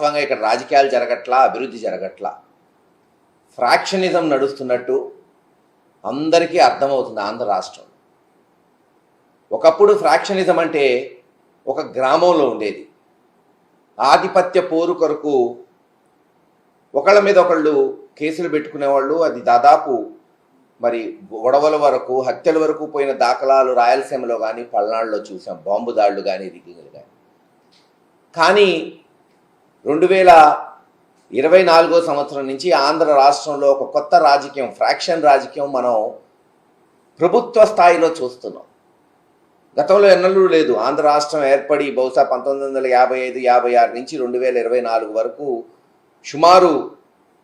వాస్తవంగా ఇక్కడ రాజకీయాలు జరగట్లా, అభివృద్ధి జరగట్లా, ఫ్రాక్షనిజం నడుస్తున్నట్టు అందరికీ అర్థమవుతుంది ఆంధ్ర రాష్ట్రం. ఒకప్పుడు ఫ్రాక్షనిజం అంటే ఒక గ్రామంలో ఉండేది. ఆధిపత్య పోరు కొరకు ఒకళ్ళ మీద ఒకళ్ళు కేసులు పెట్టుకునేవాళ్ళు. అది దాదాపు మరి గొడవల వరకు, హత్యల వరకు పోయిన దాఖలాలు రాయలసీమలో కానీ పల్నాడులో చూసాం, బాంబు దాడులు కానీ రిగ్గింగ్లు కానీ. కానీ 2024 సంవత్సరం నుంచి ఆంధ్ర రాష్ట్రంలో ఒక కొత్త రాజకీయం, ఫ్రాక్షన్ రాజకీయం మనం ప్రభుత్వ స్థాయిలో చూస్తున్నాం. గతంలో ఎన్నడూ లేదు. ఆంధ్ర రాష్ట్రం ఏర్పడి బహుశా 1955-56 నుంచి 2024 వరకు సుమారు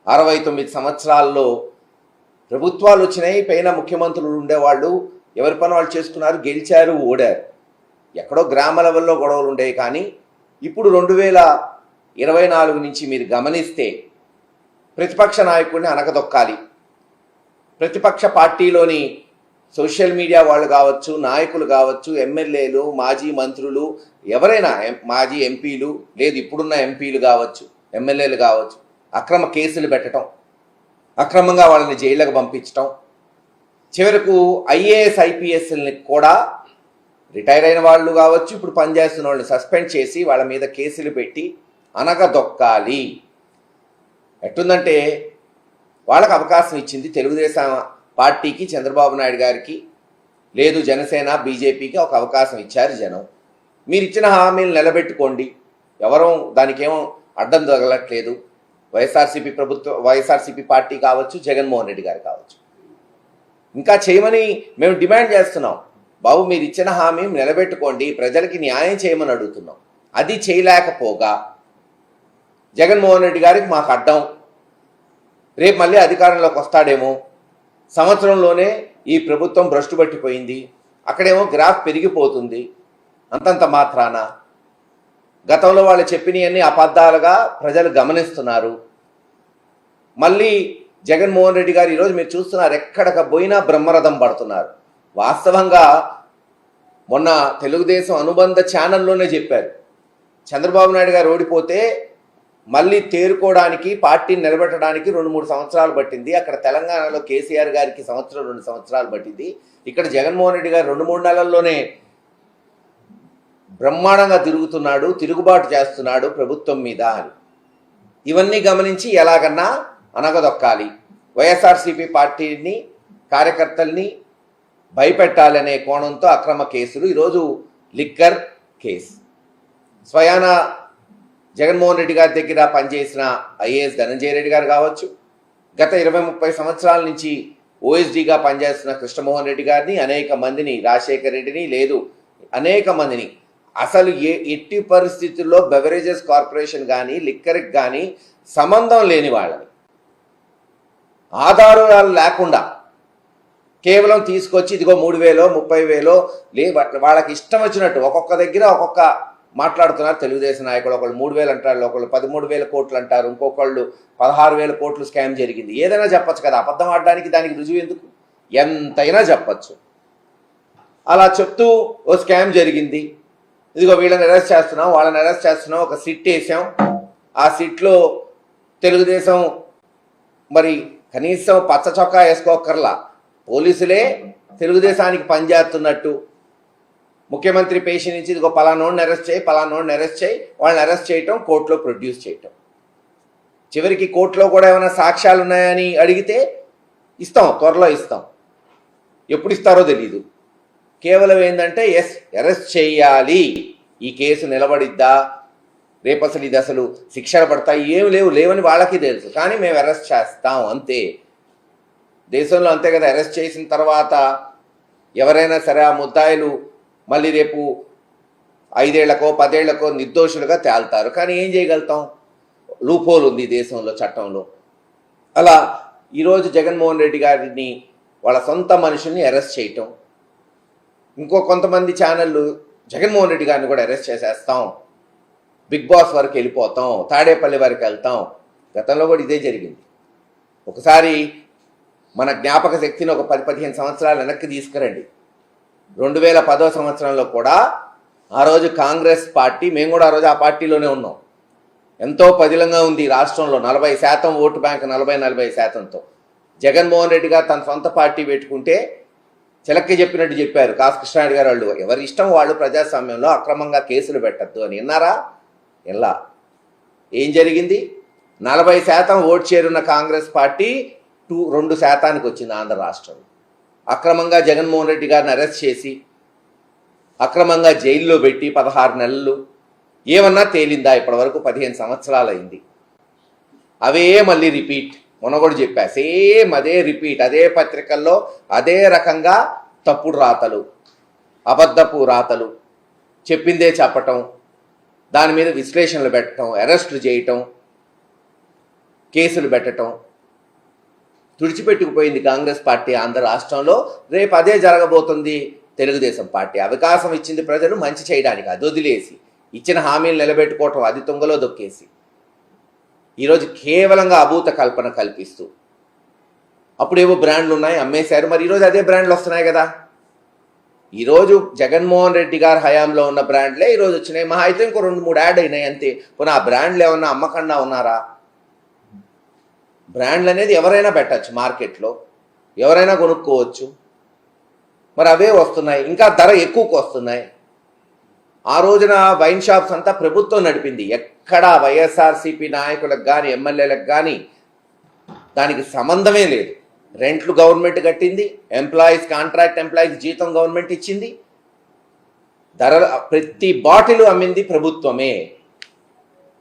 69 సంవత్సరాల్లో ప్రభుత్వాలు వచ్చినాయి. పైన ముఖ్యమంత్రులు ఉండేవాళ్ళు, ఎవరి పని వాళ్ళు చేసుకున్నారు, గెలిచారు, ఓడారు. ఎక్కడో గ్రామ లెవెల్లో గొడవలు ఉండేవి. కానీ ఇప్పుడు 2024 నుంచి మీరు గమనిస్తే ప్రతిపక్ష నాయకుడిని అనగదొక్కాలి. ప్రతిపక్ష పార్టీలోని సోషల్ మీడియా వాళ్ళు కావచ్చు, నాయకులు కావచ్చు, ఎమ్మెల్యేలు, మాజీ మంత్రులు, ఎవరైనా మాజీ ఎంపీలు, లేదు ఇప్పుడున్న ఎంపీలు కావచ్చు, ఎమ్మెల్యేలు కావచ్చు, అక్రమ కేసులు పెట్టడం, అక్రమంగా వాళ్ళని జైళ్ళకు పంపించటం, చివరకు ఐఏఎస్ ఐపీఎస్ని కూడా రిటైర్ అయిన వాళ్ళు కావచ్చు, ఇప్పుడు పనిచేస్తున్న వాళ్ళని సస్పెండ్ చేసి వాళ్ళ మీద కేసులు పెట్టి అనగదొక్కాలి. ఎట్టుందంటే వాళ్ళకు అవకాశం ఇచ్చింది తెలుగుదేశం పార్టీకి, చంద్రబాబు నాయుడు గారికి, లేదు జనసేన బీజేపీకి ఒక అవకాశం ఇచ్చారు జనం. మీరు ఇచ్చిన హామీలు నిలబెట్టుకోండి, ఎవరూ దానికేమో అడ్డం తగలట్లేదు. వైఎస్ఆర్సీపీ పార్టీ కావచ్చు, జగన్మోహన్ రెడ్డి గారు కావచ్చు. ఇంకా చేయమని మేము డిమాండ్ చేస్తున్నాం. బాబు మీరు ఇచ్చిన హామీ నిలబెట్టుకోండి, ప్రజలకి న్యాయం చేయమని అడుగుతున్నాం. అది చేయలేకపోగా జగన్మోహన్ రెడ్డి గారికి మాకు అడ్డం, రేపు మళ్ళీ అధికారంలోకి వస్తాడేమో, సంవత్సరంలోనే ఈ ప్రభుత్వం భ్రష్టు పట్టిపోయింది, అక్కడేమో గ్రాఫ్ పెరిగిపోతుంది, అంతంత మాత్రాన గతంలో వాళ్ళు చెప్పినవన్నీ అబద్ధాలుగా ప్రజలు గమనిస్తున్నారు. మళ్ళీ జగన్మోహన్ రెడ్డి గారు ఈరోజు మీరు చూస్తున్నారు, ఎక్కడికి పోయినా బ్రహ్మరథం పడుతున్నారు. వాస్తవంగా మొన్న తెలుగుదేశం అనుబంధ ఛానల్లోనే చెప్పారు, చంద్రబాబు నాయుడు గారు ఓడిపోతే మళ్ళీ తేరుకోవడానికి, పార్టీని నిలబెట్టడానికి 2-3 సంవత్సరాలు పట్టింది. అక్కడ తెలంగాణలో కేసీఆర్ గారికి 1-2 సంవత్సరాలు పట్టింది. ఇక్కడ జగన్మోహన్ రెడ్డి గారు 2-3 నెలల్లోనే బ్రహ్మాండంగా తిరుగుతున్నాడు, తిరుగుబాటు చేస్తున్నాడు ప్రభుత్వం మీద అని. ఇవన్నీ గమనించి ఎలాగన్నా అనగదొక్కాలి, వైఎస్ఆర్సీపీ పార్టీని, కార్యకర్తల్ని భయపెట్టాలనే కోణంతో అక్రమ కేసులు. ఈరోజు లిక్కర్ కేసు, స్వయాన జగన్మోహన్ రెడ్డి గారి దగ్గర పనిచేసిన ఐఏఎస్ ధనంజయ రెడ్డి గారు కావచ్చు, గత 20-30 సంవత్సరాల నుంచి ఓఎస్డీగా పనిచేస్తున్న కృష్ణమోహన్ రెడ్డి గారిని, అనేక మందిని, రాజశేఖర్ రెడ్డిని, లేదు అనేక మందిని, అసలు ఎట్టి పరిస్థితుల్లో బెవరేజెస్ కార్పొరేషన్ కానీ లిక్కర్కి కానీ సంబంధం లేని వాళ్ళని ఆధారాలు లేకుండా కేవలం తీసుకొచ్చి ఇదిగో 3,000 30,000 వాళ్ళకి ఇష్టం వచ్చినట్టు ఒక్కొక్క దగ్గర ఒక్కొక్క మాట్లాడుతున్నారు తెలుగుదేశం నాయకులు. ఒకళ్ళు 3,000 అంటారు, ఒకళ్ళు 13,000 కోట్లు అంటారు, ఇంకొకళ్ళు 16,000 కోట్లు స్కామ్ జరిగింది. ఏదైనా చెప్పచ్చు కదా, అబద్ధం ఆడడానికి దానికి రుజువు ఎందుకు? ఎంతైనా చెప్పచ్చు. అలా చెప్తూ ఓ స్కామ్ జరిగింది, ఇదిగో వీళ్ళని అరెస్ట్ చేస్తున్నాం, వాళ్ళని అరెస్ట్ చేస్తున్నాం, ఒక సిట్ వేసాం, ఆ సిట్లో తెలుగుదేశం మరి కనీసం పచ్చ చొక్కా వేసుకోకర్లా, పోలీసులే తెలుగుదేశానికి పనిచేస్తున్నట్టు ముఖ్యమంత్రి పేషి నుంచి ఇదిగో పలానోడిని అరెస్ట్ చేయి, పలానోడిని అరెస్ట్ చేయి, వాళ్ళని అరెస్ట్ చేయటం, కోర్టులో ప్రొడ్యూస్ చేయటం. చివరికి కోర్టులో కూడా ఏమైనా సాక్ష్యాలు ఉన్నాయని అడిగితే ఇస్తాం, త్వరలో ఇస్తాం, ఎప్పుడు ఇస్తారో తెలీదు. కేవలం ఏంటంటే ఎస్ అరెస్ట్ చేయాలి, ఈ కేసు నిలబడిద్దా, రేపు అసలు ఇది అసలు శిక్షలు పడతాయి, ఏమి లేవని వాళ్ళకి తెలుసు, కానీ మేము అరెస్ట్ చేస్తాం అంతే. దేశంలో అంతే కదా, అరెస్ట్ చేసిన తర్వాత ఎవరైనా సరే ఆ ముద్దాయిలు మళ్ళీ రేపు 5 ఏళ్లకో 10 ఏళ్లకో నిర్దోషులుగా తేల్తారు. కానీ ఏం చేయగలుగుతాం, లూపోల్ ఉంది దేశంలో, చట్టంలో. అలా ఈరోజు జగన్మోహన్ రెడ్డి గారిని వాళ్ళ సొంత మనుషుల్ని అరెస్ట్ చేయటం, ఇంకో కొంతమంది ఛానళ్ళు జగన్మోహన్ రెడ్డి గారిని కూడా అరెస్ట్ చేసేస్తాం, బిగ్ బాస్ వరకు వెళ్ళిపోతాం, తాడేపల్లి వరకు వెళ్తాం. గతంలో కూడా ఇదే జరిగింది. ఒకసారి మన జ్ఞాపక శక్తిని ఒక 10-15 సంవత్సరాలు వెనక్కి తీసుకురండి. 2010 సంవత్సరంలో కూడా ఆ రోజు కాంగ్రెస్ పార్టీ, మేము కూడా ఆ రోజు ఆ పార్టీలోనే ఉన్నాం, ఎంతో పదిలంగా ఉంది ఈ రాష్ట్రంలో. 40% ఓటు బ్యాంక్ 40-40%తో జగన్మోహన్ రెడ్డి గారు తన సొంత పార్టీ పెట్టుకుంటే చిలక్కి చెప్పినట్టు చెప్పారు కాసు కృష్ణారెడ్డి గారు. వాళ్ళు ఎవరి ఇష్టం వాళ్ళు ప్రజాస్వామ్యంలో అక్రమంగా కేసులు పెట్టద్దు అని విన్నారా? ఎలా ఏం జరిగింది? 40% ఓటు చేరున్న కాంగ్రెస్ పార్టీ 2% వచ్చింది ఆంధ్ర రాష్ట్రంలో. అక్రమంగా జగన్మోహన్ రెడ్డి గారిని అరెస్ట్ చేసి అక్రమంగా జైల్లో పెట్టి 16 నెలలు ఏమన్నా తేలిందా? ఇప్పటివరకు 15 సంవత్సరాలు అయింది. అవే మళ్ళీ రిపీట్. మొన్న కూడా చెప్పా, సేమ్ అదే రిపీట్. అదే పత్రికల్లో అదే రకంగా తప్పుడు రాతలు, అబద్ధపు రాతలు, చెప్పిందే చెప్పటం, దాని మీద విశ్లేషణలు పెట్టడం, అరెస్టులు చేయటం, కేసులు పెట్టడం. తుడిచిపెట్టుకుపోయింది కాంగ్రెస్ పార్టీ ఆంధ్ర రాష్ట్రంలో. రేపు అదే జరగబోతుంది తెలుగుదేశం పార్టీ. అవకాశం ఇచ్చింది ప్రజలు మంచి చేయడానికి, అది వదిలేసి ఇచ్చిన హామీలు నిలబెట్టుకోవటం అది తుంగలో దొక్కేసి ఈరోజు కేవలంగా అభూత కల్పన కల్పిస్తూ, అప్పుడేవో బ్రాండ్లు ఉన్నాయి అమ్మేశారు, మరి ఈరోజు అదే బ్రాండ్లు వస్తున్నాయి కదా. ఈరోజు జగన్మోహన్ రెడ్డి గారి హయాంలో ఉన్న బ్రాండ్లే ఈరోజు వచ్చినాయి. మహా అయితే ఇంకో 2-3 యాడ్ అయినాయి అంతే. పోనీ ఆ బ్రాండ్లు ఏమన్నా అమ్మకుండా ఉన్నారా? బ్రాండ్లు అనేది ఎవరైనా పెట్టచ్చు, మార్కెట్లో ఎవరైనా కొనుక్కోవచ్చు. మరి అవే వస్తున్నాయి, ఇంకా ధర ఎక్కువకు వస్తున్నాయి. ఆ రోజున వైన్ షాప్స్ అంతా ప్రభుత్వం నడిపింది. ఎక్కడా వైఎస్ఆర్సీపీ నాయకులకు కానీ ఎమ్మెల్యేలకు కానీ దానికి సంబంధమే లేదు. రెంట్లు గవర్నమెంట్ కట్టింది, కాంట్రాక్ట్ ఎంప్లాయీస్ జీతం గవర్నమెంట్ ఇచ్చింది, ధరలు ప్రతి బాటిల్ అమ్మింది ప్రభుత్వమే.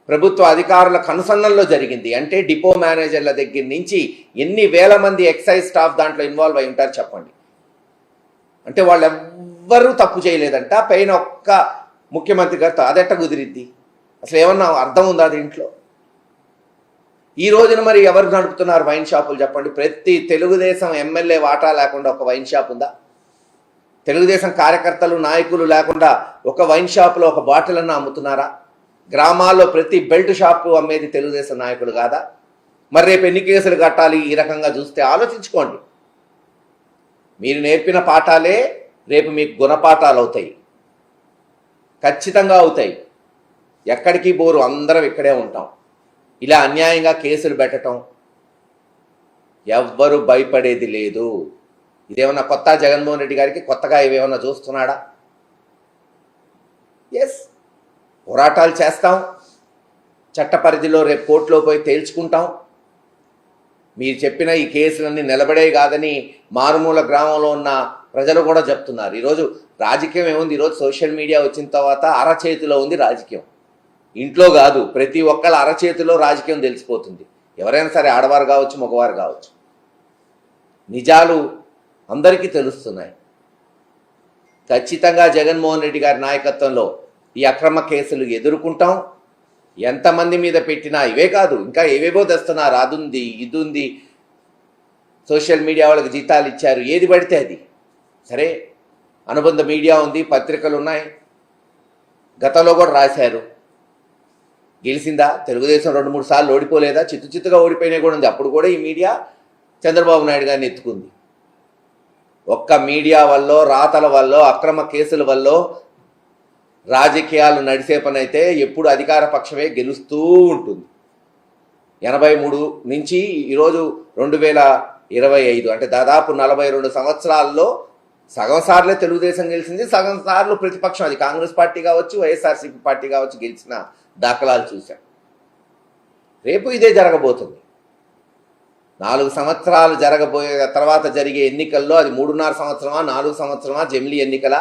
ప్రభుత్వ అధికారుల కనుసన్నల్లో జరిగింది. అంటే డిపో మేనేజర్ల దగ్గర నుంచి ఎన్ని వేల మంది ఎక్సైజ్ స్టాఫ్ దాంట్లో ఇన్వాల్వ్ అయి ఉంటారు చెప్పండి. అంటే వాళ్ళు ఎవ్వరూ తప్పు చేయలేదంట, పైన ఒక్క ముఖ్యమంత్రి గారితో. అదెట్ట కుదిరిద్ది? అసలు ఏమన్నా అర్థం ఉందా దీంట్లో? ఈ రోజున మరి ఎవరు నడుపుతున్నారు వైన్ షాపులు చెప్పండి? ప్రతి తెలుగుదేశం ఎమ్మెల్యే వాటా లేకుండా ఒక వైన్ షాప్ ఉందా? తెలుగుదేశం కార్యకర్తలు నాయకులు లేకుండా ఒక వైన్ షాపులో ఒక బాటిల్ అన్న అమ్ముతున్నారా? గ్రామాల్లో ప్రతి బెల్ట్ షాపు అమ్మేది తెలుగుదేశం నాయకులు కాదా? మరి రేపు ఎన్ని కేసులు కట్టాలి? ఈ రకంగా చూస్తే ఆలోచించుకోండి. మీరు నేర్పిన పాఠాలే రేపు మీకు గుణపాఠాలు అవుతాయి, ఖచ్చితంగా అవుతాయి. ఎక్కడికి బోరు, అందరం ఇక్కడే ఉంటాం. ఇలా అన్యాయంగా కేసులు పెట్టడం ఎవ్వరు భయపడేది లేదు. ఇదేమన్నా కొత్త జగన్మోహన్ రెడ్డి గారికి? కొత్తగా ఇవేమన్నా చూస్తున్నాడా? ఎస్, పోరాటాలు చేస్తాం, చట్ట పరిధిలో రేపు కోర్టులో పోయి తేల్చుకుంటాం. మీరు చెప్పిన ఈ కేసులన్నీ నిలబడే కాదని మారుమూల గ్రామంలో ఉన్న ప్రజలు కూడా చెప్తున్నారు. ఈరోజు రాజకీయం ఏముంది? ఈరోజు సోషల్ మీడియా వచ్చిన తర్వాత అరచేతిలో ఉంది రాజకీయం. ఇంట్లో కాదు, ప్రతి ఒక్కళ్ళ అరచేతిలో రాజకీయం తెలిసిపోతుంది. ఎవరైనా సరే, ఆడవారు కావచ్చు, మగవారు కావచ్చు. నిజాలు అందరికీ తెలుస్తున్నాయి. ఖచ్చితంగా జగన్మోహన్ రెడ్డి గారి నాయకత్వంలో ఈ అక్రమ కేసులు ఎదుర్కొంటాం. ఎంతమంది మీద పెట్టినా ఇవే కాదు, ఇంకా ఏవేవో తెస్తున్నారు. అది ఉంది, ఇది ఉంది, సోషల్ మీడియా వాళ్ళకి జీతాలు ఇచ్చారు, ఏది పడితే అది. సరే, అనుబంధ మీడియా ఉంది, పత్రికలు ఉన్నాయి, గతంలో కూడా రాశారు. గెలిచిందా? తెలుగుదేశం 2-3 సార్లు ఓడిపోలేదా? చిత్తుగా ఓడిపోయినా కూడా ఉంది. అప్పుడు కూడా ఈ మీడియా చంద్రబాబు నాయుడు గారిని ఎత్తుకుంది. ఒక్క మీడియా వల్ల, రాతల వల్ల, అక్రమ కేసుల వల్ల రాజకీయాలు నడిసే పని అయితే ఎప్పుడు అధికార పక్షమే గెలుస్తూ ఉంటుంది. 83 నుంచి ఈరోజు 2025, అంటే దాదాపు 42 సంవత్సరాల్లో సగం సార్లే తెలుగుదేశం గెలిచింది, సగం సార్లు ప్రతిపక్షం, అది కాంగ్రెస్ పార్టీ కావచ్చు, వైఎస్ఆర్సీపీ పార్టీ కావచ్చు, గెలిచిన దాఖలాలు చూశాం. రేపు ఇదే జరగబోతుంది. 4 సంవత్సరాలు జరగబోయే తర్వాత జరిగే ఎన్నికల్లో అది 3.5 సంవత్సరమా, 4 సంవత్సరమా, జమిలీ ఎన్నికల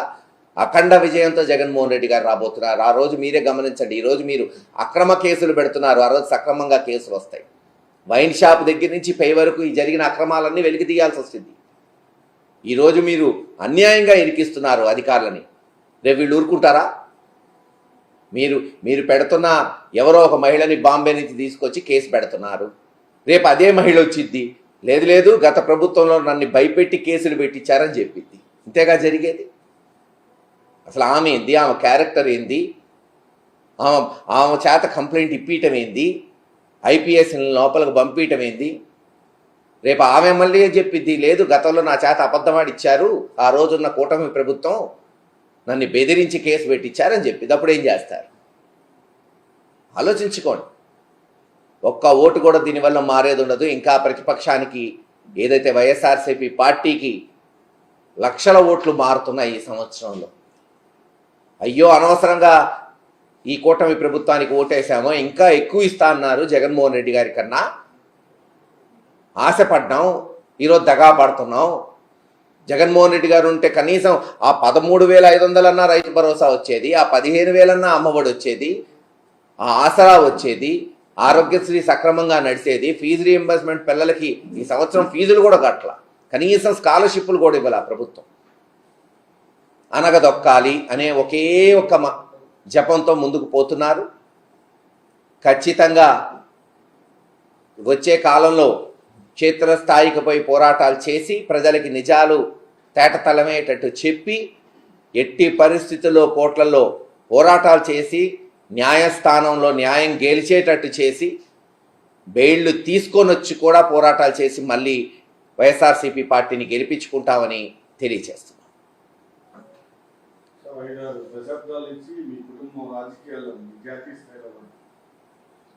అఖండ విజయంతో జగన్మోహన్ రెడ్డి గారు రాబోతున్నారు. ఆ రోజు మీరే గమనించండి. ఈరోజు మీరు అక్రమ కేసులు పెడుతున్నారు, ఆ రోజు సక్రమంగా కేసులు వస్తాయి. వైన్ షాప్ దగ్గర నుంచి పై వరకు ఈ జరిగిన అక్రమాలన్నీ వెలికి తీయాల్సి వస్తుంది. ఈరోజు మీరు అన్యాయంగా ఇరికిస్తున్నారు అధికారులని. రేపు వీళ్ళు ఊరుకుంటారా? మీరు పెడుతున్న ఎవరో ఒక మహిళని బాంబే నుంచి తీసుకొచ్చి కేసు పెడుతున్నారు. రేపు అదే మహిళ వచ్చిద్ది, లేదు గత ప్రభుత్వంలో నన్ను భయపెట్టి కేసులు పెట్టించారని చెప్పింది. ఇంతేగా జరిగేది. అసలు ఆమె ఏంది? ఆమె క్యారెక్టర్ ఏంది? ఆమె చేత కంప్లైంట్ ఇప్పించటం ఏంది? ఐపీఎస్ లోపలికి పంపించటం ఏంది? రేపు ఆమె మళ్ళీ చెప్పిద్ది, లేదు గతంలో నా చేత అబద్ధమాడిచ్చారు, ఆ రోజున్న కూటమి ప్రభుత్వం నన్ను బెదిరించి కేసు పెట్టించారని చెప్పింది. అప్పుడు ఏం చేస్తారు? ఆలోచించుకోండి. ఒక్క ఓటు కూడా దీనివల్ల మారేది ఉండదు. ఇంకా ప్రతిపక్షానికి ఏదైతే వైఎస్ఆర్సీపీ పార్టీకి లక్షల ఓట్లు మారుతున్నాయి ఈ సంవత్సరంలో. అయ్యో అనవసరంగా ఈ కూటమి ప్రభుత్వానికి ఓటేశామో, ఇంకా ఎక్కువ ఇస్తా అన్నారు జగన్మోహన్ రెడ్డి గారి కన్నా, ఆశపడ్డాం, ఈరోజు దగా పడుతున్నాం. జగన్మోహన్ రెడ్డి గారు ఉంటే కనీసం ఆ 13,500 అన్నా రైతు భరోసా వచ్చేది, ఆ 15,000 అన్నా అమ్మఒడి వచ్చేది, ఆ ఆసరా వచ్చేది, ఆరోగ్యశ్రీ సక్రమంగా నడిచేది, ఫీజు రీఎంబర్స్మెంట్ పిల్లలకి ఈ సంవత్సరం ఫీజులు కూడా కట్టల, కనీసం స్కాలర్షిప్లు కూడా ఇవ్వాలి ప్రభుత్వం. అనగదొక్కాలి అనే ఒకే ఒక జపంతో ముందుకు పోతున్నారు. ఖచ్చితంగా వచ్చే కాలంలో క్షేత్రస్థాయికి పోయి పోరాటాలు చేసి ప్రజలకి నిజాలు తేటతలమయ్యేటట్టు చెప్పి, ఎట్టి పరిస్థితుల్లో కోర్టులలో పోరాటాలు చేసి న్యాయస్థానంలో న్యాయం గెలిచేటట్టు చేసి బెయిళ్లు తీసుకొని వచ్చి కూడా పోరాటాలు చేసి మళ్ళీ వైఎస్ఆర్సీపీ పార్టీని గెలిపించుకుంటామని తెలియజేస్తున్నాం. 5-6 దశాబ్దాల నుంచి మీ కుటుంబం రాజకీయాల్లో జాతీయ స్థాయిలో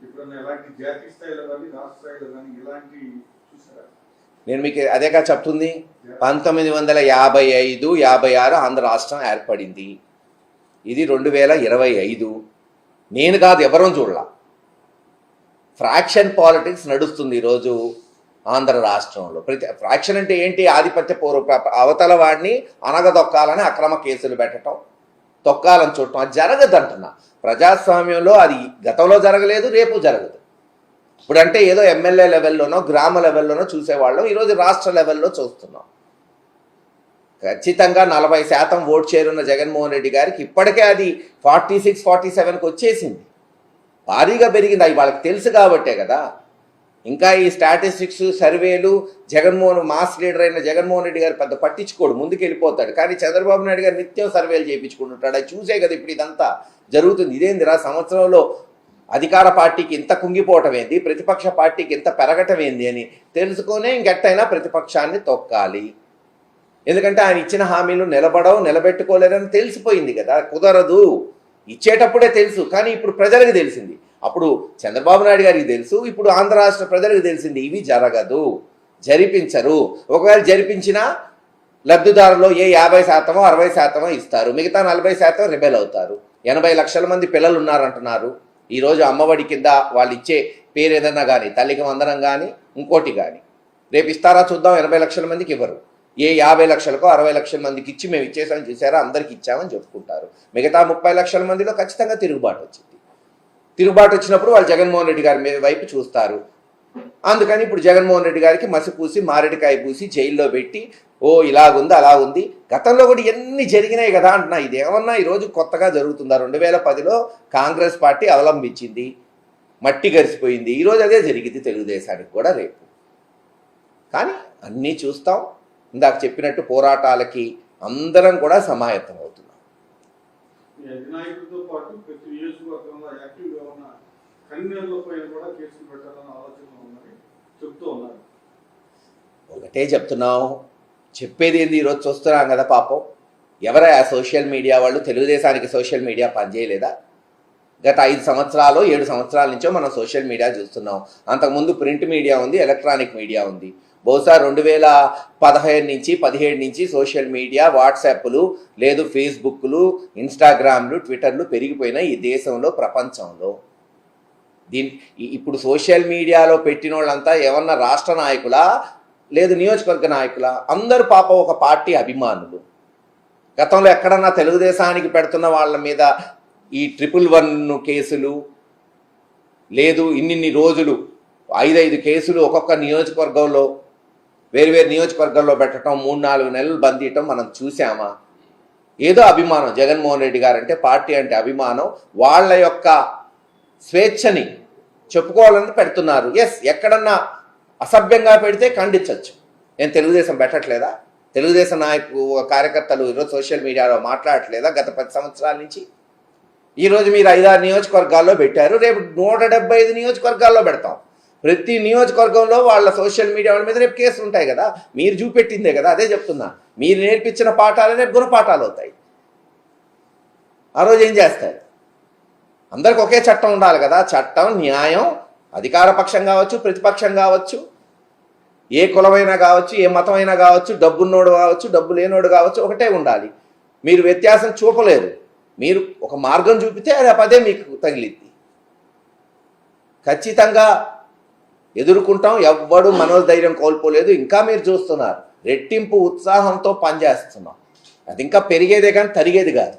ఇప్పుడున్న ఎలాంటి జాతీయ స్థాయిలో కానీ రాష్ట్ర స్థాయిలో కానీ ఇలాంటి చూసారా? నేను మీకు అదేగా చెప్తుంది. 1955-56 ఆంధ్ర రాష్ట్రం ఏర్పడింది. ఇది 2025. నేను కాదు, ఎవరూ చూడలా. ఫ్రాక్షన్ పాలిటిక్స్ నడుస్తుంది ఈరోజు ఆంధ్ర రాష్ట్రంలో. ఫ్రాక్షన్ అంటే ఏంటి? ఆధిపత్య అవతల వాడిని అనగదొక్కాలని అక్రమ కేసులు పెట్టడం, తొక్కాలని చూడటం. అది జరగదంటున్నా. ప్రజాస్వామ్యంలో అది గతంలో జరగలేదు, రేపు జరగదు. ఇప్పుడంటే ఏదో ఎమ్మెల్యే లెవెల్లోనో గ్రామ లెవెల్లోనో చూసేవాళ్ళం, ఈరోజు రాష్ట్ర లెవెల్లో చూస్తున్నాం. ఖచ్చితంగా 40% ఓట్ చేరున్న జగన్మోహన్ రెడ్డి గారికి ఇప్పటికే అది 46-47కి వచ్చేసింది. భారీగా పెరిగింది. అవి వాళ్ళకి తెలుసు కాబట్టే కదా. ఇంకా ఈ స్టాటిస్టిక్స్ సర్వేలు మాస్ లీడర్ అయిన జగన్మోహన్ రెడ్డి గారు పెద్ద పట్టించుకోడు, ముందుకు వెళ్ళిపోతాడు. కానీ చంద్రబాబు నాయుడు గారు నిత్యం సర్వేలు చేయించుకుంటుంటాడు. అది చూసే కదా ఇప్పుడు ఇదంతా జరుగుతుంది. ఇదేందిరా సంవత్సరంలో అధికార పార్టీకి ఇంత కుంగిపోవటం ఏంది, ప్రతిపక్ష పార్టీకి ఇంత పెరగటం ఏంది అని తెలుసుకొనే ఇంకెట్టయినా ప్రతిపక్షాన్ని తొక్కాలి. ఎందుకంటే ఆయన ఇచ్చిన హామీలు నిలబెట్టుకోలేరని తెలిసిపోయింది కదా. కుదరదు, ఇచ్చేటప్పుడే తెలుసు. కానీ ఇప్పుడు ప్రజలకు తెలిసింది. అప్పుడు చంద్రబాబు నాయుడు గారికి తెలుసు, ఇప్పుడు ఆంధ్ర రాష్ట్ర ప్రజలకు తెలిసింది. ఇవి జరగదు, జరిపించరు. ఒకవేళ జరిపించినా లబ్ధిదారులు 50%, 60% ఇస్తారు, మిగతా 40% రిబెల్ అవుతారు. 80 లక్షల మంది పిల్లలు ఉన్నారంటున్నారు. ఈరోజు అమ్మఒడి కింద వాళ్ళు ఇచ్చే పేరు ఏదన్నా కానీ, తల్లికి వందనం కానీ ఇంకోటి కానీ రేపు ఇస్తారా చూద్దాం. 80 లక్షల మందికి ఇవ్వరు. 50 లక్షలకో 60 లక్షల మందికి ఇచ్చి మేము ఇచ్చేసామని చూసారా, అందరికి ఇచ్చామని చెప్పుకుంటారు. మిగతా 30 లక్షల మందిలో ఖచ్చితంగా తిరుగుబాటు వచ్చింది. తిరుగుబాటు వచ్చినప్పుడు వాళ్ళు జగన్మోహన్ రెడ్డి గారి వైపు చూస్తారు. అందుకని ఇప్పుడు జగన్మోహన్ రెడ్డి గారికి మసి పూసి మారేడుకాయ పూసి జైల్లో పెట్టి, ఓ ఇలాగుంది అలా ఉంది. గతంలో కూడా ఎన్ని జరిగినాయి కదా అంటున్నా. ఇదేమన్నా ఈరోజు కొత్తగా జరుగుతుందా? 2010లో కాంగ్రెస్ పార్టీ అవలంబించింది, మట్టి గరిసిపోయింది. ఈరోజు అదే జరిగింది తెలుగుదేశానికి కూడా రేపు. కానీ అన్నీ చూస్తాం. ఇందాక చెప్పినట్టు పోరాటాలకి అందరం కూడా సమాయత్తం అవుతున్నాం. అధినాయకుడితో పాటు ప్రతి నియోజకవర్గంలో యాక్టివ్గా ఉన్న కన్వీనర్ల పైన కూడా కేసులు పెట్టాలని ఆలోచన ఉందని చెప్తూ ఉన్నారు. ఒకటే చెప్తున్నాం, చెప్పేది ఏంది? ఈరోజు చూస్తున్నాం కదా పాపం. ఎవరా సోషల్ మీడియా వాళ్ళు? తెలుగుదేశానికి సోషల్ మీడియా పనిచేయలేదా? గత 5 సంవత్సరాలు 7 సంవత్సరాల నుంచో మనం సోషల్ మీడియా చూస్తున్నాం. అంతకుముందు ప్రింట్ మీడియా ఉంది, ఎలక్ట్రానిక్ మీడియా ఉంది. బహుశా 2015 నుంచి 17 నుంచి సోషల్ మీడియా, వాట్సాప్లు లేదు ఫేస్బుక్లు, ఇన్స్టాగ్రామ్లు, ట్విట్టర్లు పెరిగిపోయినాయి ఈ దేశంలో, ప్రపంచంలో. ఇప్పుడు సోషల్ మీడియాలో పెట్టిన వాళ్ళంతా ఏమన్నా రాష్ట్ర నాయకులా లేదు నియోజకవర్గ నాయకులా? అందరూ పాపం ఒక పార్టీ అభిమానులు. గతంలో ఎక్కడన్నా తెలుగుదేశానికి పెడుతున్న వాళ్ళ మీద ఈ 111 కేసులు లేదు, ఇన్నిన్ని రోజులు 5 కేసులు ఒక్కొక్క నియోజకవర్గంలో వేరువేరు నియోజకవర్గాల్లో పెట్టడం, 3-4 నెలలు బందీయటం మనం చూసామా? ఏదో అభిమానం. జగన్మోహన్ రెడ్డి గారు అంటే, పార్టీ అంటే అభిమానం. వాళ్ళ యొక్క స్వేచ్ఛని చెప్పుకోవాలని పెడుతున్నారు. ఎస్, ఎక్కడన్నా అసభ్యంగా పెడితే ఖండించవచ్చు. నేను తెలుగుదేశం పెట్టట్లేదా? తెలుగుదేశం కార్యకర్తలు ఈరోజు సోషల్ మీడియాలో మాట్లాడట్లేదా? గత 10 సంవత్సరాల నుంచి. ఈరోజు మీరు 5-6 నియోజకవర్గాల్లో పెట్టారు, రేపు 175 నియోజకవర్గాల్లో పెడతాం. ప్రతి నియోజకవర్గంలో వాళ్ళ సోషల్ మీడియా వాళ్ళ మీద రేపు కేసులు ఉంటాయి కదా. మీరు చూపెట్టిందే కదా. అదే చెప్తున్నా, మీరు నేర్పించిన పాఠాలు రేపు గుణపాఠాలు అవుతాయి. ఆ రోజు ఏం చేస్తారు? అందరికి ఒకే చట్టం ఉండాలి కదా. చట్టం, న్యాయం, అధికార పక్షం కావచ్చు, ప్రతిపక్షం కావచ్చు, ఏ కులమైనా కావచ్చు, ఏ మతమైనా కావచ్చు, డబ్బున్నోడు కావచ్చు, డబ్బు లేనోడు కావచ్చు, ఒకటే ఉండాలి. మీరు వ్యత్యాసం చూపలేరు. మీరు ఒక మార్గం చూపితే అది అదే మీకు తగిలిద్ది. ఖచ్చితంగా ఎదుర్కొంటాం. ఎవ్వడు మనోధైర్యం కోల్పోలేదు. ఇంకా మీరు చూస్తున్నారు రెట్టింపు ఉత్సాహంతో పనిచేస్తున్నాం. అది ఇంకా పెరిగేదే కానీ తరిగేది కాదు.